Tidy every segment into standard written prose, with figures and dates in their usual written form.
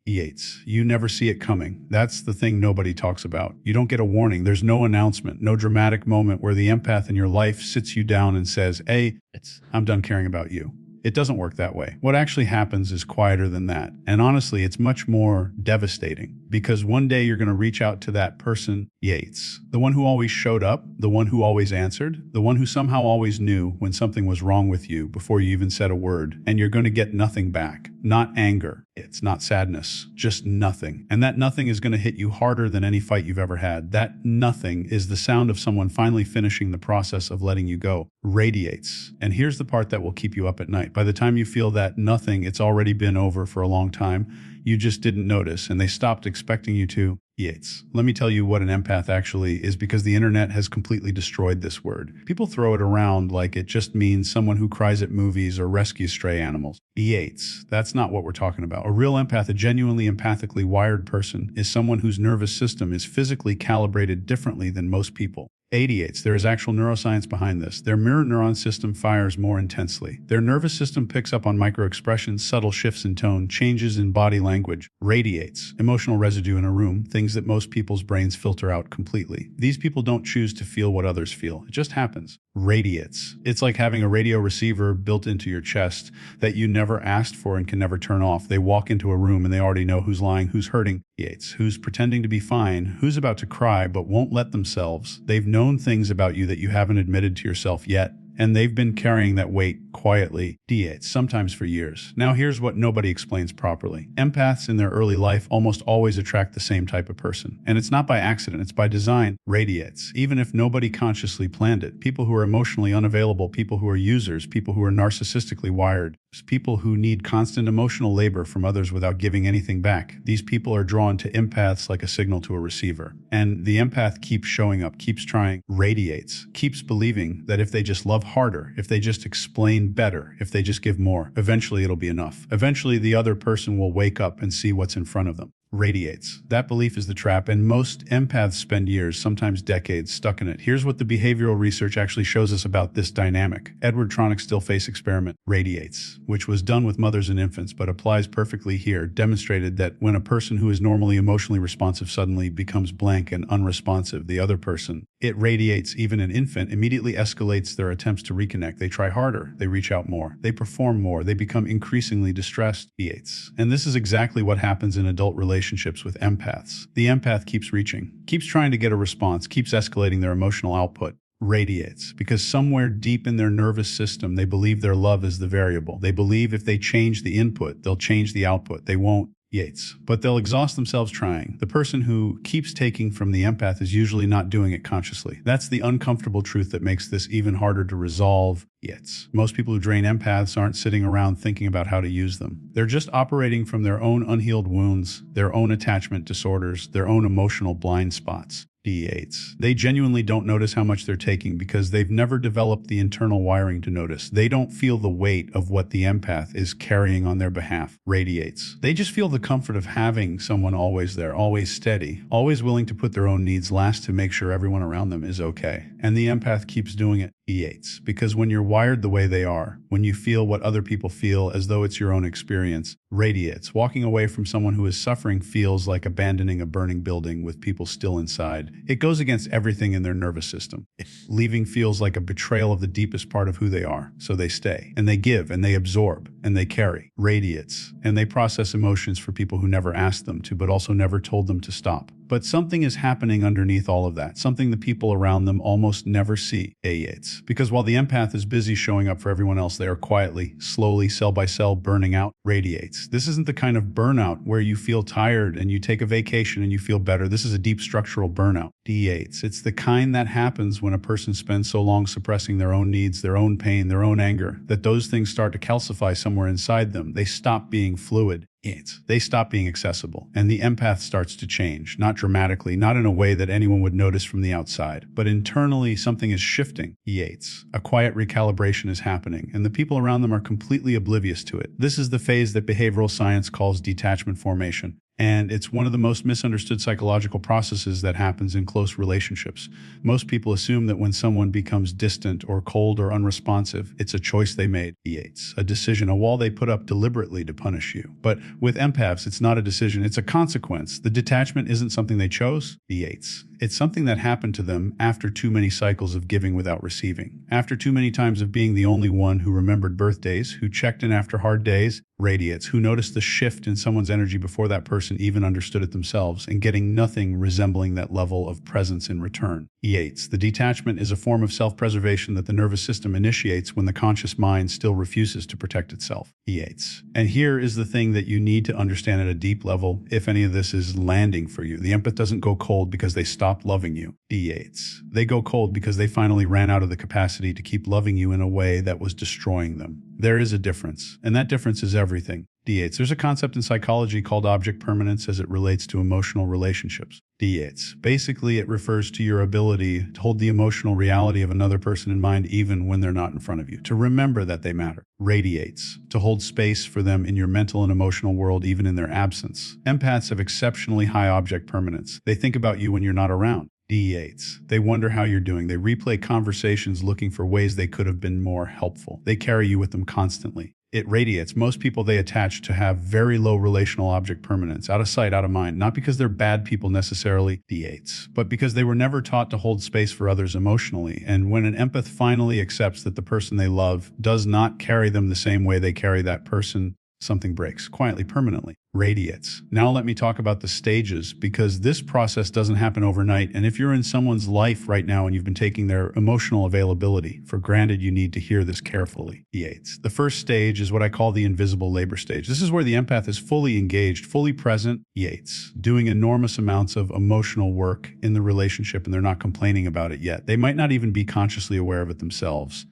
Yates. You never see it coming. That's the thing nobody talks about. You don't get a warning. There's no announcement, no dramatic moment where the empath in your life sits you down and says, hey, I'm done caring about you. It doesn't work that way. What actually happens is quieter than that. And honestly, it's much more devastating because one day you're going to reach out to that person, Yates, the one who always showed up, the one who always answered, the one who somehow always knew when something was wrong with you before you even said a word, and you're going to get nothing back. Not anger. It's not sadness, just nothing. And that nothing is going to hit you harder than any fight you've ever had. That nothing is the sound of someone finally finishing the process of letting you go. Radiates. And here's the part that will keep you up at night. By the time you feel that nothing, it's already been over for a long time. You just didn't notice, and they stopped expecting you to. Yates. Let me tell you what an empath actually is, because the internet has completely destroyed this word. People throw it around like it just means someone who cries at movies or rescues stray animals. Yates. That's not what we're talking about. A real empath, a genuinely empathically wired person, is someone whose nervous system is physically calibrated differently than most people. Radiates. There is actual neuroscience behind this. Their mirror neuron system fires more intensely. Their nervous system picks up on microexpressions, subtle shifts in tone, changes in body language. Radiates. Emotional residue in a room, things that most people's brains filter out completely. These people don't choose to feel what others feel. It just happens. Radiates. It's like having a radio receiver built into your chest that you never asked for and can never turn off. They walk into a room and they already know who's lying, who's hurting, who's pretending to be fine, who's about to cry but won't let themselves. They've known things about you that you haven't admitted to yourself yet, and they've been carrying that weight quietly, sometimes for years. Now here's what nobody explains properly. Empaths in their early life almost always attract the same type of person. And it's not by accident, it's by design. Radiates. Even if nobody consciously planned it. People who are emotionally unavailable, people who are users, people who are narcissistically wired, people who need constant emotional labor from others without giving anything back. These people are drawn to empaths like a signal to a receiver. And the empath keeps showing up, keeps trying, radiates, keeps believing that if they just love harder, if they just explain better, if they just give more, eventually it'll be enough. Eventually the other person will wake up and see what's in front of them. Radiates. That belief is the trap, and most empaths spend years, sometimes decades, stuck in it. Here's what the behavioral research actually shows us about this dynamic. Edward Tronick's still face experiment, Radiates, which was done with mothers and infants but applies perfectly here, demonstrated that when a person who is normally emotionally responsive suddenly becomes blank and unresponsive, the other person, it radiates. Even an infant immediately escalates their attempts to reconnect. They try harder, they reach out more, they perform more, they become increasingly distressed. And this is exactly what happens in adult relationships with empaths. The empath keeps reaching, keeps trying to get a response, keeps escalating their emotional output. Radiates, because somewhere deep in their nervous system, they believe their love is the variable. They believe if they change the input, they'll change the output. They won't. But they'll exhaust themselves trying. The person who keeps taking from the empath is usually not doing it consciously. That's the uncomfortable truth that makes this even harder to resolve. Most people who drain empaths aren't sitting around thinking about how to use them. They're just operating from their own unhealed wounds, their own attachment disorders, their own emotional blind spots. They genuinely don't notice how much they're taking because they've never developed the internal wiring to notice. They don't feel the weight of what the empath is carrying on their behalf. Radiates. They just feel the comfort of having someone always there, always steady, always willing to put their own needs last to make sure everyone around them is okay. And the empath keeps doing it. Because when you're wired the way they are, when you feel what other people feel as though it's your own experience, radiates. Walking away from someone who is suffering feels like abandoning a burning building with people still inside. It goes against everything in their nervous system. Leaving feels like a betrayal of the deepest part of who they are. So they stay, and they give, and they absorb, and they carry. Radiates. And they process emotions for people who never asked them to, but also never told them to stop. But something is happening underneath all of that, something the people around them almost never see. Because while the empath is busy showing up for everyone else, they are quietly, slowly, cell by cell, burning out. Radiates. This isn't the kind of burnout where you feel tired and you take a vacation and you feel better. This is a deep structural burnout. It's the kind that happens when a person spends so long suppressing their own needs, their own pain, their own anger, that those things start to calcify somewhere inside them. They stop being fluid. They stop being accessible, and the empath starts to change, not dramatically, not in a way that anyone would notice from the outside, but internally something is shifting. A quiet recalibration is happening, and the people around them are completely oblivious to it. This is the phase that behavioral science calls detachment formation. And it's one of the most misunderstood psychological processes that happens in close relationships. Most people assume that when someone becomes distant or cold or unresponsive, it's a choice they made, a decision, a wall they put up deliberately to punish you. But with empaths, it's not a decision, it's a consequence. The detachment isn't something they chose, it's something that happened to them after too many cycles of giving without receiving. After too many times of being the only one who remembered birthdays, who checked in after hard days, who noticed the shift in someone's energy before that person even understood it themselves, and getting nothing resembling that level of presence in return. The detachment is a form of self-preservation that the nervous system initiates when the conscious mind still refuses to protect itself. And here is the thing that you need to understand at a deep level if any of this is landing for you. The empath doesn't go cold because they stopped loving you. They go cold because they finally ran out of the capacity to keep loving you in a way that was destroying them. There is a difference, and that difference is everything. There's a concept in psychology called object permanence as it relates to emotional relationships. Basically, it refers to your ability to hold the emotional reality of another person in mind even when they're not in front of you, to remember that they matter. To hold space for them in your mental and emotional world even in their absence. Empaths have exceptionally high object permanence. They think about you when you're not around. They wonder how you're doing. They replay conversations looking for ways they could have been more helpful. They carry you with them constantly. It radiates. Most people they attach to have very low relational object permanence, out of sight, out of mind, not because they're bad people necessarily, but because they were never taught to hold space for others emotionally. And when an empath finally accepts that the person they love does not carry them the same way they carry that person, something breaks, quietly, permanently. Now let me talk about the stages, because this process doesn't happen overnight, and if you're in someone's life right now and you've been taking their emotional availability for granted, you need to hear this carefully. The first stage is what I call the invisible labor stage. This is where the empath is fully engaged, fully present, doing enormous amounts of emotional work in the relationship, and they're not complaining about it yet. They might not even be consciously aware of it themselves.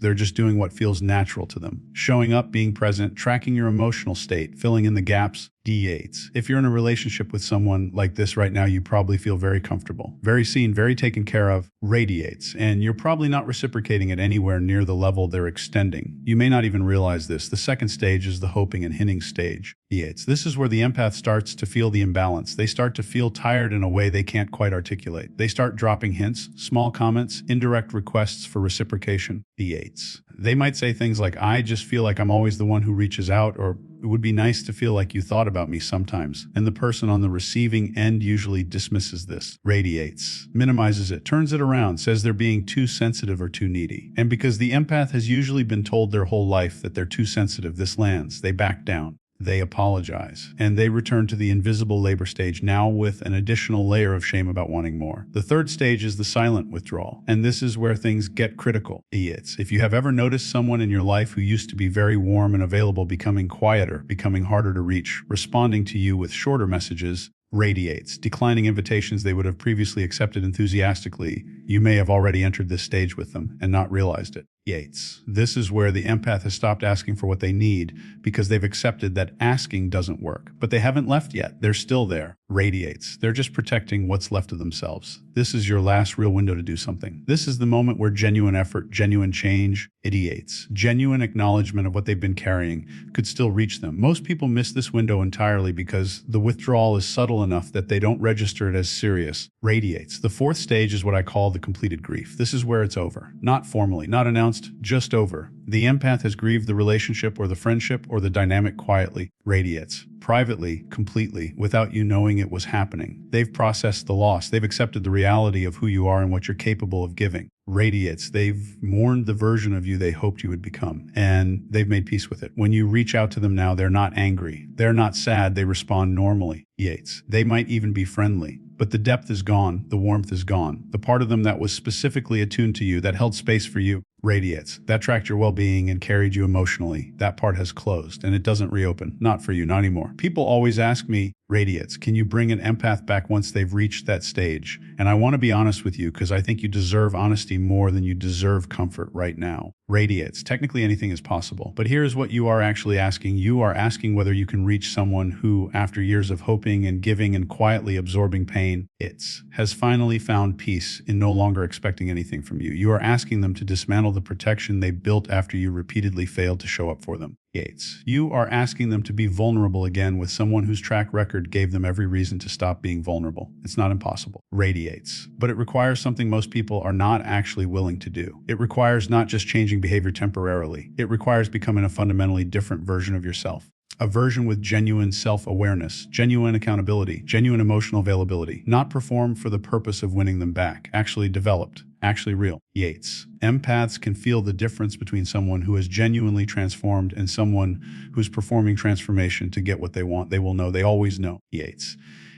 They're just doing what feels natural to them. Showing up, being present, tracking your emotional state, filling in the gaps. If you're in a relationship with someone like this right now, you probably feel very comfortable, very seen, very taken care of, and you're probably not reciprocating it anywhere near the level they're extending. You may not even realize this. The second stage is the hoping and hinting stage. This is where the empath starts to feel the imbalance. They start to feel tired in a way they can't quite articulate. They start dropping hints, small comments, indirect requests for reciprocation. They might say things like, I just feel like I'm always the one who reaches out, or it would be nice to feel like you thought about me sometimes. And the person on the receiving end usually dismisses this, minimizes it, turns it around, says they're being too sensitive or too needy. And because the empath has usually been told their whole life that they're too sensitive, this lands. They back down. They apologize, and they return to the invisible labor stage, now with an additional layer of shame about wanting more. The third stage is the silent withdrawal, and this is where things get critical. If you have ever noticed someone in your life who used to be very warm and available becoming quieter, becoming harder to reach, responding to you with shorter messages, declining invitations they would have previously accepted enthusiastically, you may have already entered this stage with them and not realized it. This is where the empath has stopped asking for what they need because they've accepted that asking doesn't work. But they haven't left yet. They're still there. They're just protecting what's left of themselves. This is your last real window to do something. This is the moment where genuine effort, genuine change, genuine acknowledgement of what they've been carrying could still reach them. Most people miss this window entirely because the withdrawal is subtle enough that they don't register it as serious. The fourth stage is what I call the completed grief. This is where it's over. Not formally, not announced, just over. The empath has grieved the relationship or the friendship or the dynamic quietly, privately, completely, without you knowing it was happening. They've processed the loss. They've accepted the reality of who you are and what you're capable of giving. They've mourned the version of you they hoped you would become, and they've made peace with it. When you reach out to them now, they're not angry. They're not sad. They respond normally. They might even be friendly. But the depth is gone, the warmth is gone. The part of them that was specifically attuned to you, that held space for you, that tracked your well-being and carried you emotionally. That part has closed, and it doesn't reopen. Not for you, not anymore. People always ask me, can you bring an empath back once they've reached that stage? And I want to be honest with you because I think you deserve honesty more than you deserve comfort right now. Technically anything is possible. But here's what you are actually asking. You are asking whether you can reach someone who, after years of hoping and giving and quietly absorbing pain, has finally found peace in no longer expecting anything from you. You are asking them to dismantle the protection they built after you repeatedly failed to show up for them. Yates. You are asking them to be vulnerable again with someone whose track record gave them every reason to stop being vulnerable. It's not impossible. Radiates. But it requires something most people are not actually willing to do. It requires not just changing behavior temporarily. It requires becoming a fundamentally different version of yourself. A version with genuine self-awareness, genuine accountability, genuine emotional availability, not performed for the purpose of winning them back, actually developed, actually real. Yates. Empaths can feel the difference between someone who is genuinely transformed and someone who's performing transformation to get what they want. They will know. They always know. Yates.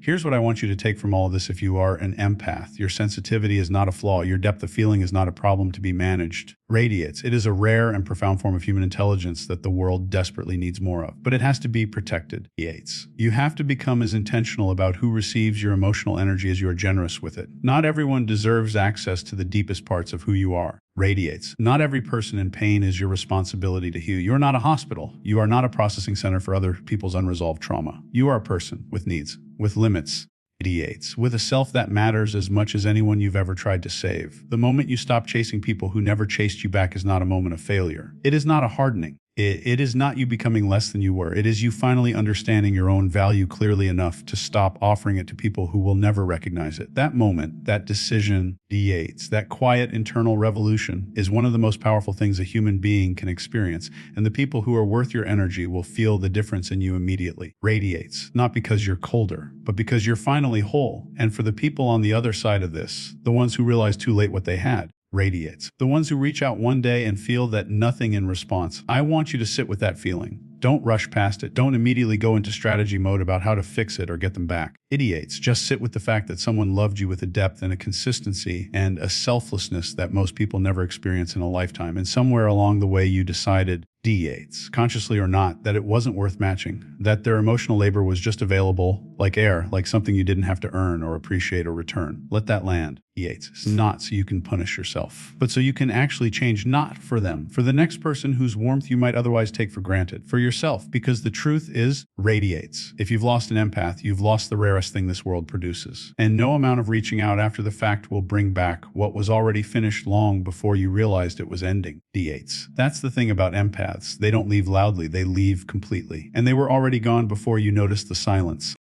Here's what I want you to take from all of this if you are an empath. Your sensitivity is not a flaw. Your depth of feeling is not a problem to be managed. Radiates. It is a rare and profound form of human intelligence that the world desperately needs more of. But it has to be protected. Yates. You have to become as intentional about who receives your emotional energy as you are generous with it. Not everyone deserves access to the deepest parts of who you are. Radiates. Not every person in pain is your responsibility to heal. You're not a hospital. You are not a processing center for other people's unresolved trauma. You are a person with needs, with limits. Radiates. With a self that matters as much as anyone you've ever tried to save. The moment you stop chasing people who never chased you back is not a moment of failure. It is not a hardening. It is not you becoming less than you were. It is you finally understanding your own value clearly enough to stop offering it to people who will never recognize it. That moment, that decision, Yates, that quiet internal revolution is one of the most powerful things a human being can experience, and the people who are worth your energy will feel the difference in you immediately. Radiates, not because you're colder, but because you're finally whole. And for the people on the other side of this, the ones who realize too late what they had, radiates. The ones who reach out one day and feel that nothing in response. I want you to sit with that feeling. Don't rush past it. Don't immediately go into strategy mode about how to fix it or get them back. Idiots. Just sit with the fact that someone loved you with a depth and a consistency and a selflessness that most people never experience in a lifetime. And somewhere along the way you decided, Yates, consciously or not, that it wasn't worth matching, that their emotional labor was just available like air, like something you didn't have to earn or appreciate or return. Let that land. Yates. It's not so you can punish yourself, but so you can actually change, not for them, for the next person whose warmth you might otherwise take for granted, for yourself, because the truth is, radiates. If you've lost an empath, you've lost the rarest thing this world produces. And no amount of reaching out after the fact will bring back what was already finished long before you realized it was ending. Yates. That's the thing about empaths. They don't leave loudly, they leave completely. And they were already gone before you noticed the silence.